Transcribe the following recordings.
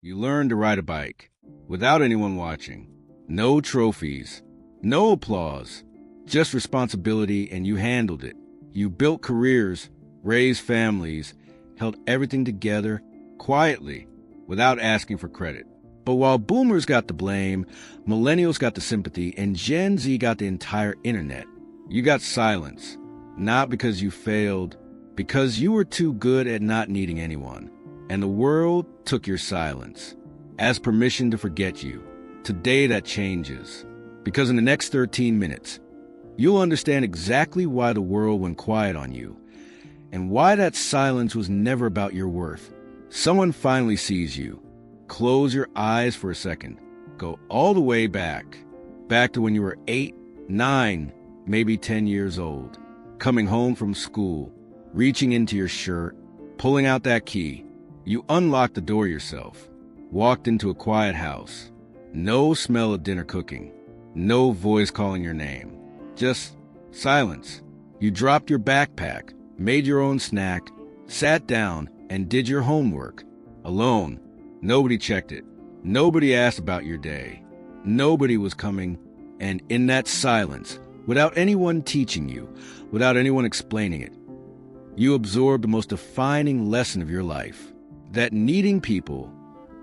You learned to ride a bike without anyone watching. No trophies, no applause, just responsibility, and you handled it. You built careers, raised families, held everything together quietly without asking for credit. But while boomers got the blame, millennials got the sympathy, and Gen Z got the entire internet, you got silence. Not because you failed, because you were too good at not needing anyone. And the world took your silence as permission to forget you. Today that changes. Because in the next 13 minutes, you'll understand exactly why the world went quiet on you and why that silence was never about your worth. Someone finally sees you. Close your eyes for a second. Go all the way back to when you were 8, 9, maybe 10 years old, coming home from school, reaching into your shirt, pulling out that key. You unlocked the door yourself, walked into a quiet house. No smell of dinner cooking, no voice calling your name, just silence. You dropped your backpack, made your own snack, sat down, and did your homework. Alone. Nobody checked it. Nobody asked about your day. Nobody was coming. And in that silence, without anyone teaching you, without anyone explaining it, you absorbed the most defining lesson of your life. That needing people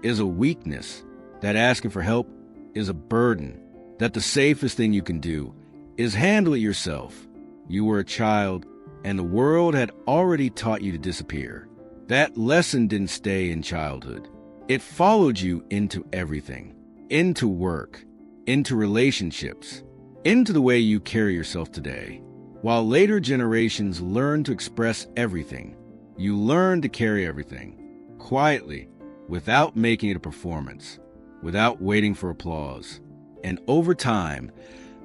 is a weakness, that asking for help is a burden, that the safest thing you can do is handle it yourself. You were a child, and the world had already taught you to disappear. That lesson didn't stay in childhood. It followed you into everything, into work, into relationships, into the way you carry yourself today. While later generations learned to express everything, you learned to carry everything. Quietly, without making it a performance, without waiting for applause. And over time,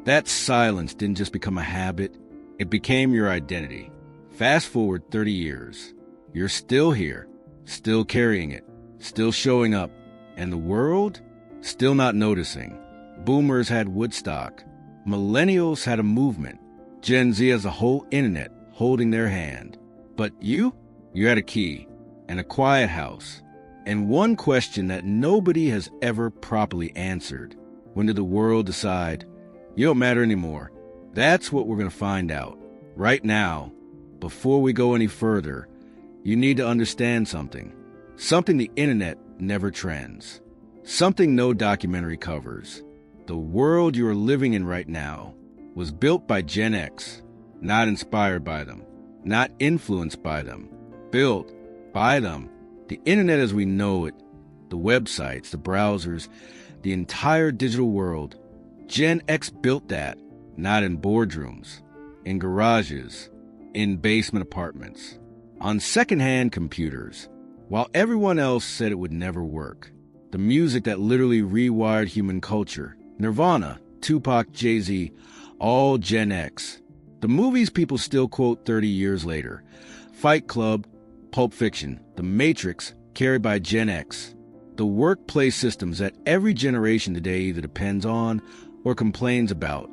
that silence didn't just become a habit, it became your identity. Fast forward 30 years, you're still here, still carrying it, still showing up, and the world still not noticing. Boomers had Woodstock, millennials had a movement, Gen Z has a whole internet holding their hand. But you had a key, and a quiet house, and one question that nobody has ever properly answered. When did the world decide, you don't matter anymore? That's what we're going to find out. Right now, before we go any further, you need to understand something. Something the internet never trends. Something no documentary covers. The world you are living in right now was built by Gen X, not inspired by them, not influenced by them, built by them. The internet as we know it, the websites, the browsers, the entire digital world, Gen X built that, not in boardrooms, in garages, in basement apartments, on secondhand computers, while everyone else said it would never work. The music that literally rewired human culture, Nirvana, Tupac, Jay-Z, all Gen X. The movies people still quote 30 years later, Fight Club, Pulp Fiction, The Matrix, carried by Gen X. The workplace systems that every generation today either depends on or complains about.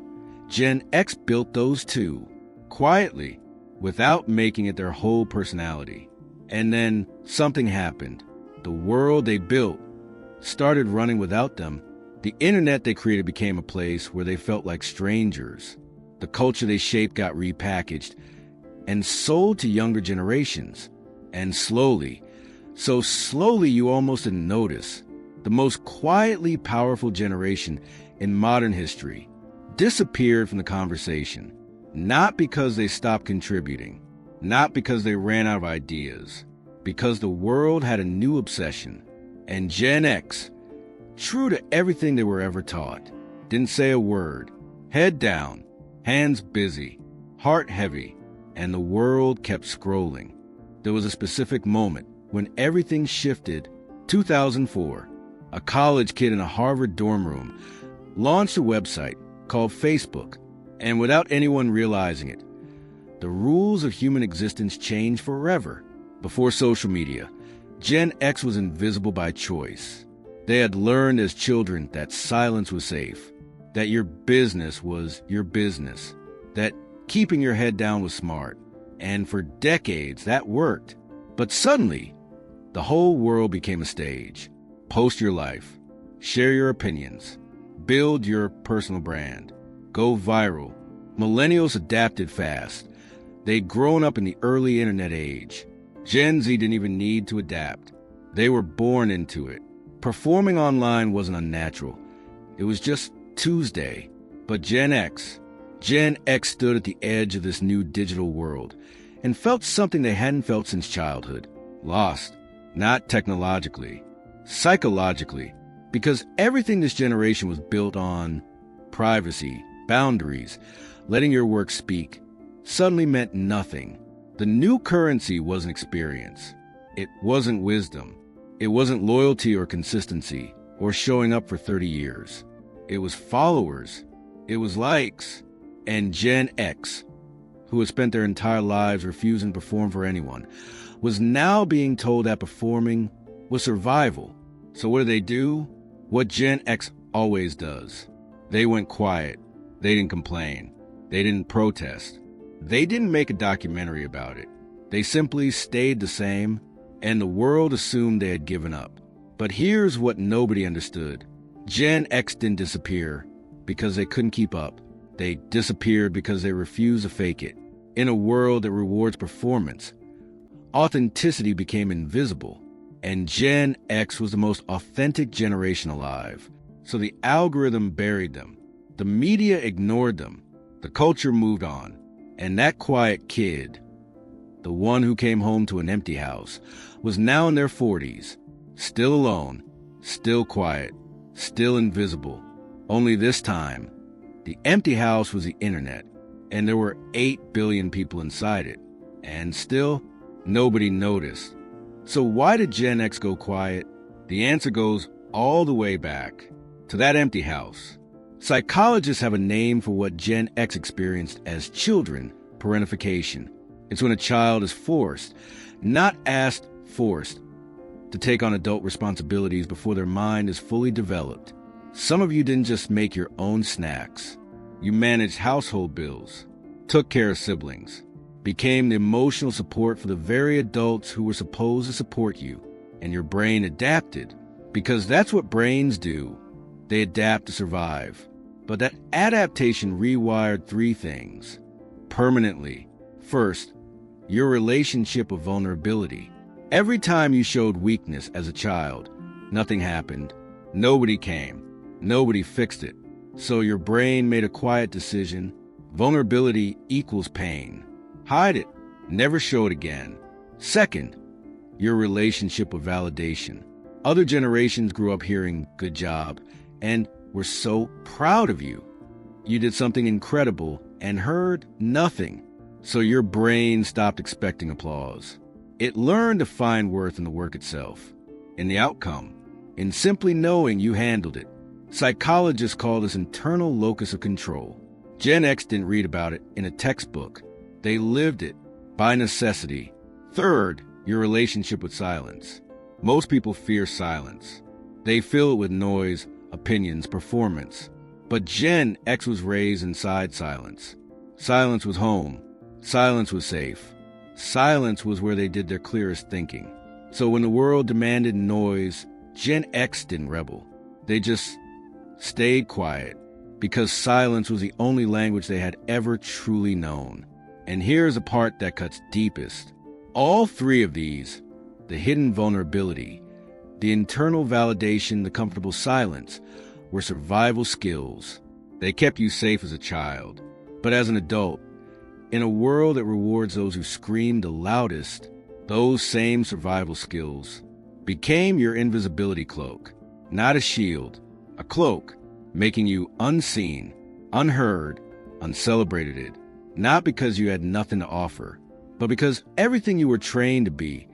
Gen X built those too, quietly, without making it their whole personality. And then something happened. The world they built started running without them. The internet they created became a place where they felt like strangers. The culture they shaped got repackaged and sold to younger generations. And slowly, so slowly you almost didn't notice, the most quietly powerful generation in modern history disappeared from the conversation. Not because they stopped contributing, not because they ran out of ideas, because the world had a new obsession. And Gen X, true to everything they were ever taught, didn't say a word, head down, hands busy, heart heavy, and the world kept scrolling. There was a specific moment when everything shifted. 2004, a college kid in a Harvard dorm room launched a website called Facebook, and without anyone realizing it, the rules of human existence changed forever. Before social media, Gen X was invisible by choice. They had learned as children that silence was safe, that your business was your business, that keeping your head down was smart. And for decades, that worked. But suddenly, the whole world became a stage. Post your life. Share your opinions. Build your personal brand. Go viral. Millennials adapted fast. They'd grown up in the early internet age. Gen Z didn't even need to adapt. They were born into it. Performing online wasn't unnatural. It was just Tuesday. But Gen X stood at the edge of this new digital world and felt something they hadn't felt since childhood. Lost. Not technologically. Psychologically. Because everything this generation was built on, privacy, boundaries, letting your work speak, suddenly meant nothing. The new currency wasn't experience. It wasn't wisdom. It wasn't loyalty or consistency or showing up for 30 years. It was followers. It was likes. And Gen X, who had spent their entire lives refusing to perform for anyone, was now being told that performing was survival. So what do? What Gen X always does. They went quiet. They didn't complain. They didn't protest. They didn't make a documentary about it. They simply stayed the same, and the world assumed they had given up. But here's what nobody understood. Gen X didn't disappear because they couldn't keep up. They disappeared because they refused to fake it. In a world that rewards performance, authenticity became invisible, and Gen X was the most authentic generation alive. So the algorithm buried them. The media ignored them. The culture moved on. And that quiet kid, the one who came home to an empty house, was now in their 40s, still alone, still quiet, still invisible. Only this time, the empty house was the internet, and there were 8 billion people inside it. And still, nobody noticed. So why did Gen X go quiet? The answer goes all the way back to that empty house. Psychologists have a name for what Gen X experienced as children, parentification. It's when a child is forced, not asked, forced, to take on adult responsibilities before their mind is fully developed. Some of you didn't just make your own snacks. You managed household bills, took care of siblings, became the emotional support for the very adults who were supposed to support you, and your brain adapted, because that's what brains do. They adapt to survive. But that adaptation rewired 3 things permanently. First, your relationship with vulnerability. Every time you showed weakness as a child, nothing happened. Nobody came. Nobody fixed it. So your brain made a quiet decision. Vulnerability equals pain. Hide it. Never show it again. Second, your relationship with validation. Other generations grew up hearing, "Good job," and were so proud of you. You did something incredible and heard nothing. So your brain stopped expecting applause. It learned to find worth in the work itself, in the outcome, in simply knowing you handled it. Psychologists call this internal locus of control. Gen X didn't read about it in a textbook. They lived it by necessity. Third, your relationship with silence. Most people fear silence. They fill it with noise, opinions, performance. But Gen X was raised inside silence. Silence was home. Silence was safe. Silence was where they did their clearest thinking. So when the world demanded noise, Gen X didn't rebel. They just stayed quiet because silence was the only language they had ever truly known. And here's a part that cuts deepest. All 3 of these, the hidden vulnerability, the internal validation, the comfortable silence, were survival skills. They kept you safe as a child. But as an adult, in a world that rewards those who scream the loudest, those same survival skills became your invisibility cloak. Not a shield, a cloak, making you unseen, unheard, uncelebrated. Not because you had nothing to offer, but because everything you were trained to be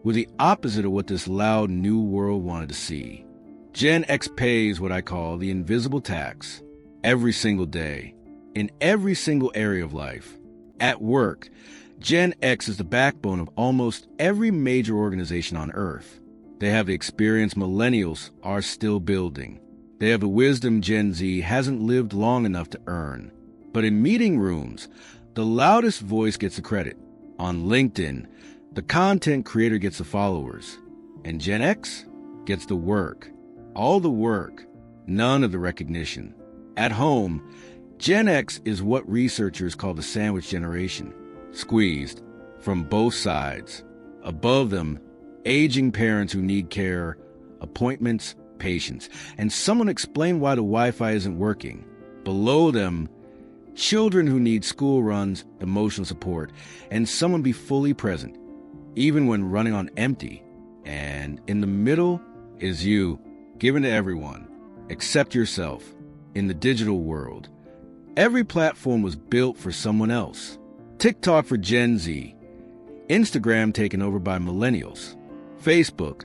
was the opposite of what this loud new world wanted to see. Gen X pays what I call the invisible tax every single day, in every single area of life. At work, Gen X is the backbone of almost every major organization on Earth. They have the experience Millennials are still building. They have the wisdom Gen Z hasn't lived long enough to earn. But in meeting rooms, the loudest voice gets the credit. On LinkedIn, the content creator gets the followers. And Gen X? gets the work. All the work, none of the recognition. At home, Gen X is what researchers call the sandwich generation, squeezed from both sides. Above them, aging parents who need care, appointments, patience, and someone explain why the Wi-Fi isn't working. Below them, children who need school runs, emotional support, and someone be fully present, even when running on empty. And in the middle is you, given to everyone, except yourself, in the digital world. Every platform was built for someone else. TikTok for Gen Z, Instagram taken over by Millennials, Facebook,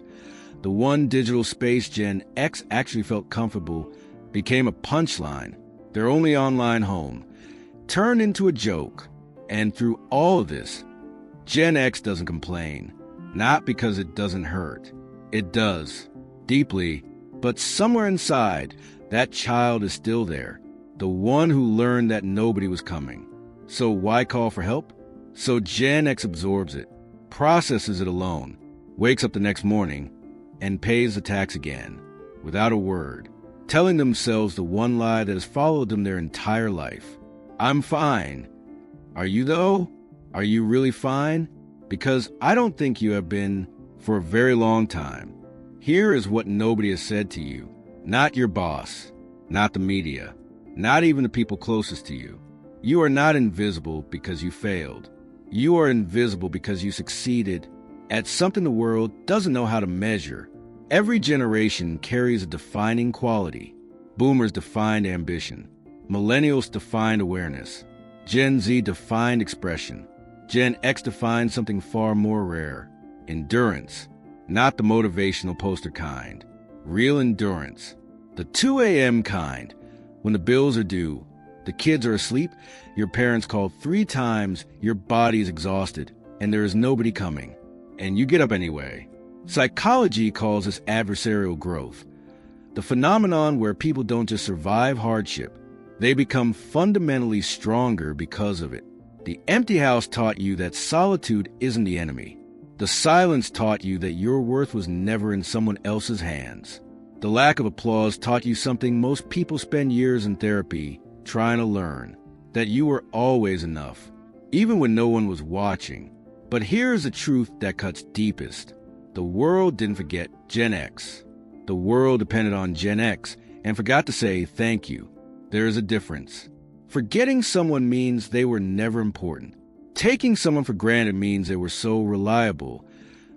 the one digital space Gen X actually felt comfortable, became a punchline, their only online home, turned into a joke. And through all of this, Gen X doesn't complain, not because it doesn't hurt. It does, deeply, but somewhere inside, that child is still there, the one who learned that nobody was coming. So why call for help? So Gen X absorbs it, processes it alone, wakes up the next morning, and pays the tax again, without a word, telling themselves the one lie that has followed them their entire life. I'm fine. Are you though? Are you really fine? Because I don't think you have been for a very long time. Here is what nobody has said to you. Not your boss, not the media, not even the people closest to you. You are not invisible because you failed. You are invisible because you succeeded at something the world doesn't know how to measure. Every generation carries a defining quality. Boomers defined ambition. Millennials defined awareness. Gen Z defined expression. Gen X defined something far more rare. Endurance. Not the motivational poster kind. Real endurance. The 2 a.m. kind. When the bills are due, the kids are asleep, your parents call 3 times, your body is exhausted, and there is nobody coming. And you get up anyway. Psychology calls this adversarial growth. The phenomenon where people don't just survive hardship, they become fundamentally stronger because of it. The empty house taught you that solitude isn't the enemy. The silence taught you that your worth was never in someone else's hands. The lack of applause taught you something most people spend years in therapy trying to learn, that you were always enough, even when no one was watching. But here's the truth that cuts deepest. The world didn't forget Gen X. The world depended on Gen X and forgot to say thank you. There is a difference. Forgetting someone means they were never important. Taking someone for granted means they were so reliable,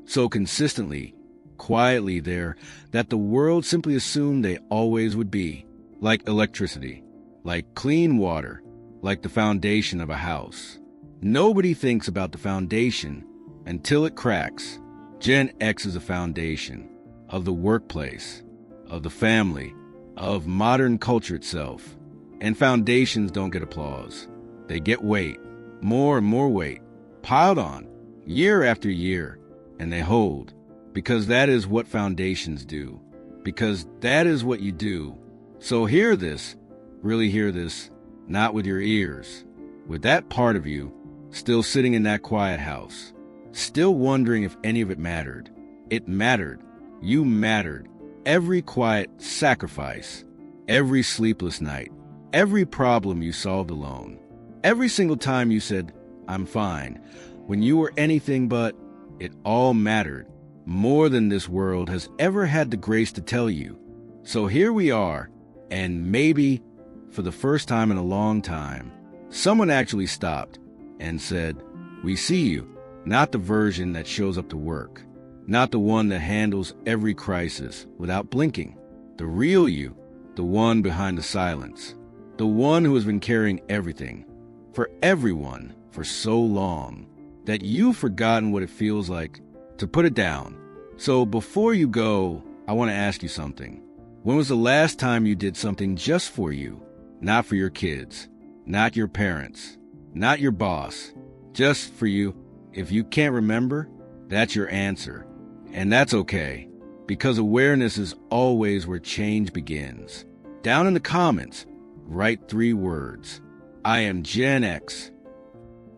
so consistently, quietly there, that the world simply assumed they always would be. Like electricity, like clean water, like the foundation of a house. Nobody thinks about the foundation until it cracks. Gen X is a foundation of the workplace, of the family, of modern culture itself. And foundations don't get applause. They get weight, more and more weight, piled on, year after year, and they hold. Because that is what foundations do. Because that is what you do. So hear this, really hear this, not with your ears, with that part of you still sitting in that quiet house, still wondering if any of it mattered. It mattered. You mattered. Every quiet sacrifice, every sleepless night, every problem you solved alone, every single time you said, I'm fine, when you were anything but, it all mattered. More than this world has ever had the grace to tell you. So here we are, and maybe, for the first time in a long time, someone actually stopped and said, we see you, not the version that shows up to work, not the one that handles every crisis without blinking, the real you, the one behind the silence, the one who has been carrying everything, for everyone, for so long, that you've forgotten what it feels like to put it down. So before you go, I want to ask you something. When was the last time you did something just for you? Not for your kids, not your parents, not your boss, just for you. If you can't remember, that's your answer. And that's okay, because awareness is always where change begins. Down in the comments, write 3 words. I am Gen X.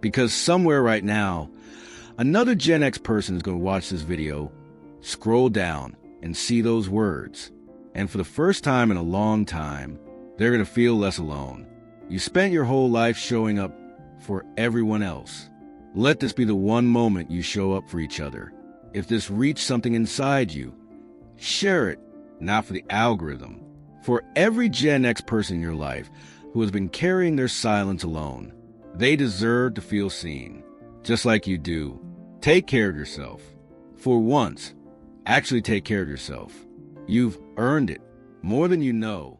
Because somewhere right now, another Gen X person is going to watch this video, scroll down, and see those words. And for the first time in a long time, they're going to feel less alone. You spent your whole life showing up for everyone else. Let this be the one moment you show up for each other. If this reached something inside you, share it, not for the algorithm. For every Gen X person in your life who has been carrying their silence alone, they deserve to feel seen, just like you do. Take care of yourself. For once, actually take care of yourself. You've earned it more than you know.